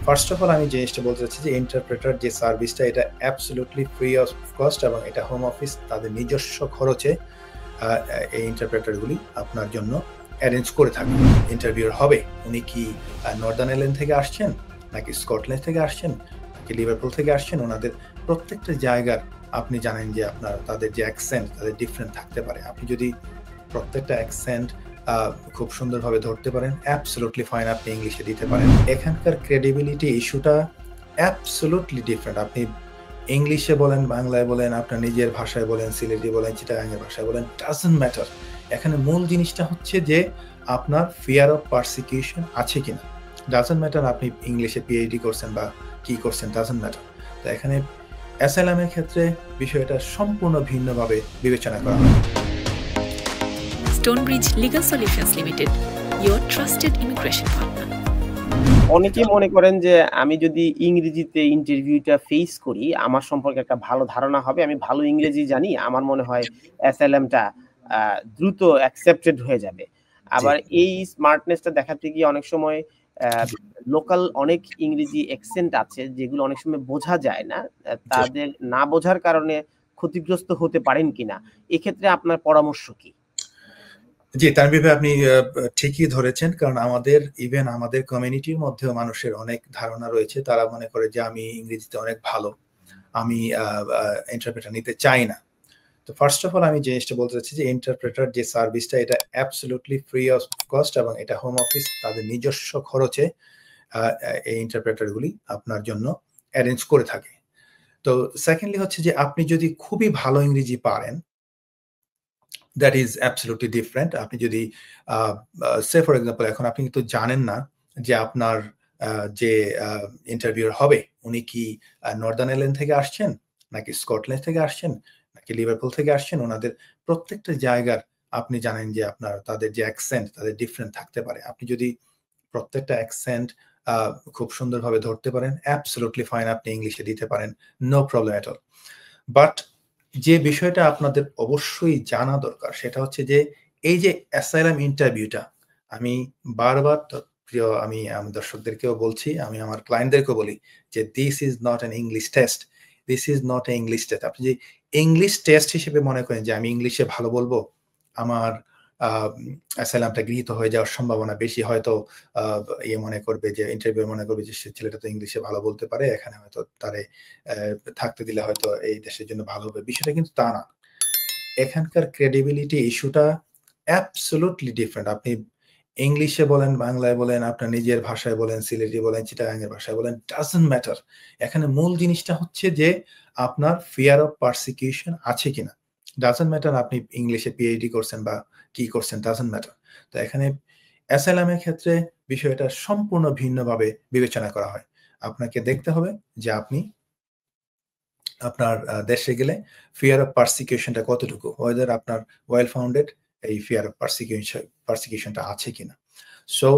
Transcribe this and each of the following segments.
First of all আমি যে জিনিসটা বলতে চাচ্ছি যে ইন্টারপ্রেটার যে সার্ভিসটা এটা অ্যাবসলিউটলি ফ্রি অফ কস্ট এবং এটা হোম অফিস তাদের নিজস্ব খরচে এই ইন্টারপ্রেটারগুলি আপনার জন্য অ্যারেঞ্জ করে থাকে। ইন্টারভিউর হবে উনি কি নর্দার্ন আয়ারল্যান্ড থেকে আসছেন নাকি স্কটল্যান্ড থেকে আসছেন নাকি লিভারপুল থেকে আসছেন, ওনাদের প্রত্যেকটা জায়গার আপনি জানেন যে আপনার তাদের যে অ্যাকসেন্ট তাদের ডিফারেন্ট থাকতে পারে। আপনি যদি প্রত্যেকটা অ্যাকসেন্ট খুব সুন্দরভাবে ধরতে পারেন, অ্যাবসলিউটলি ফাইন আপনি ইংলিশে দিতে পারেন। এখানকার ক্রেডিবিলিটি ইস্যুটা অ্যাবসলিউটলি ডিফারেন্ট। আপনি ইংলিশে বলেন, বাংলায় বলেন, আপনার নিজের ভাষায় বলেন, সিলেটি বলেন, চিটাগাংয়ের ভাষায় বলেন, ডাজন্ট ম্যাটার। এখানে মূল জিনিসটা হচ্ছে যে আপনার ফিয়ার অফ পারসিকিউশন আছে কিনা। ডাজন্ট ম্যাটার আপনি ইংলিশে পিএইচডি করছেন বা কি করছেন, ডাজন্ট ম্যাটার। তো এখানে অ্যাসাইলামের ক্ষেত্রে বিষয়টা সম্পূর্ণ ভিন্নভাবে বিবেচনা করা হয়। Stonebridge Legal Solutions Limited, your trusted immigration partner. অনেকেই মনে করেন যে আমি যদি ইংরেজিতে ইন্টারভিউটা ফেস করি আমার সম্পর্কে একটা ভালো ধারণা হবে, আমি ভালো ইংরেজি জানি, আমার মনে হয় অ্যাসাইলামটা দ্রুত অ্যাকসেপ্টেড হয়ে যাবে। আবার এই স্মার্টনেসটা দেখাতে গিয়ে অনেক সময় লোকাল অনেক ইংরেজি অ্যাকসেন্ট আছে যেগুলো অনেক সময় বোঝা যায় না, তাদের না বোঝার কারণে ক্ষতিগ্রস্ত হতে পারেন কিনা, এক্ষেত্রে আপনার পরামর্শ কি? জি, তানভীর ভাই আপনি ঠিকই ধরেছেন, কারণ ইভেন আমাদের কমিউনিটির মধ্যেও মানুষের অনেক ধারণা রয়েছে। তারা মনে করে যে আমি ইংরেজিতে অনেক ভালো, আমি ইন্টারপ্রেটার নিতে চাই না। তো ফার্স্ট অফ অল আমি যে জিনিসটা বলতে চাচ্ছি যে ইন্টারপ্রেটার যে সার্ভিসটা এটা অ্যাবসলিউটলি ফ্রি অফ কস্ট এবং এটা হোম অফিস তাদের নিজস্ব খরচে এই ইন্টারপ্রেটারগুলি আপনার জন্য অ্যারেঞ্জ করে থাকে। তো সেকেন্ডলি হচ্ছে যে আপনি যদি খুবই ভালো ইংরেজি পারেন, that is absolutely different. আপনি যদি সে ফর এক্সাম্পল এখন আপনি তো জানেন না যে আপনার যে ইন্টারভিউর হবে উনি কি নর্দার্ন আয়ারল্যান্ড থেকে আসছেন নাকি স্কটল্যান্ড থেকে আসছেন নাকি লিভারপুল থেকে আসছেন, ওনাদের প্রত্যেকটা জায়গার আপনি জানেন যে আপনার তাদের যে অ্যাকসেন্ট তাদের ডিফারেন্ট থাকতে পারে। আপনি যদি প্রত্যেকটা অ্যাকসেন্ট খুব সুন্দরভাবে ধরতে পারেন, অ্যাবসলিউটলি ফাইন আপনি ইংলিশে দিতে পারেন, no problem at all. But যে বিষয়টা আপনাদের অবশ্যই জানা দরকার সেটা হচ্ছে যে এই যে অ্যাসাইলাম ইন্টারভিউটা, আমি বারবার প্রিয় আমি আমার দর্শকদেরকেও বলছি, আমি আমার ক্লায়েন্টদেরকেও বলি যে this is not an English test, this is not a English test. আপনি যে ইংলিশ টেস্ট হিসেবে মনে করেন যে আমি ইংলিশে ভালো বলবো, আমার অ্যাসাইলামটা গৃহীত হয়ে যাওয়ার সম্ভাবনা বেশি, হয়তো মনে করবে যে ইন্টারভিউ মনে করবে যে সে ছেলেটা তো ইংলিশে ভালো বলতে পারে, এখানে হয়তো তারে থাকতে দিলে হয়তো এই দেশের জন্য ভালো হবে, বিষয়টা কিন্তু তা না। এখানকার ক্রেডিবিলিটি ইস্যুটা অ্যাবসলিউটলি ডিফারেন্ট। আপনি ইংলিশে বলেন, বাংলায় বলেন, আপনার নিজের ভাষায় বলেন, সিলেটি বলেন, চিটাগাংয়ের ভাষায় বলেন, ডাজন্ট ম্যাটার। এখানে মূল জিনিসটা হচ্ছে যে আপনার ফিয়ার অফ পারসিকিউশন আছে কিনা। ডাজন্ট ম্যাটার আপনি ইংলিশে পিএইচডি করছেন বা কি করছেন, ডাজন্ট ম্যাটার। তো এখানে অ্যাসাইলামের ক্ষেত্রে বিষয়টা সম্পূর্ণ ভিন্নভাবে বিবেচনা করা হয়। আপনাকে দেখতে হবে যে আপনি আপনার দেশে গেলে ফিয়ার অফ পারসিকিউশনটা কতটুকু, ওয়েদার আপনার ওয়েল ফাউন্ডেড এই ফিয়ার অফ পারসিকিউশনটা আছে কিনা। সো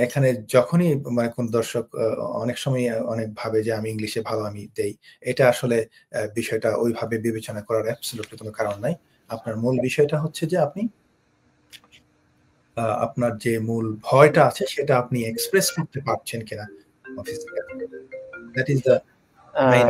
এখানে যখনই মানে কোন দর্শক অনেক সময় অনেক ভাবে যে আমি ইংলিশে ভালো, আমি দেই, এটা আসলে বিষয়টা ওইভাবে বিবেচনা করার অ্যাবসলিউটলি কোনো কারণ নাই। আপনার মূল বিষয়টা হচ্ছে যে আপনি আপনার যে মূল ভয়টা আছে সেটা আপনি এক্সপ্রেস করতে পারছেন কিনা অফিসে। That is the main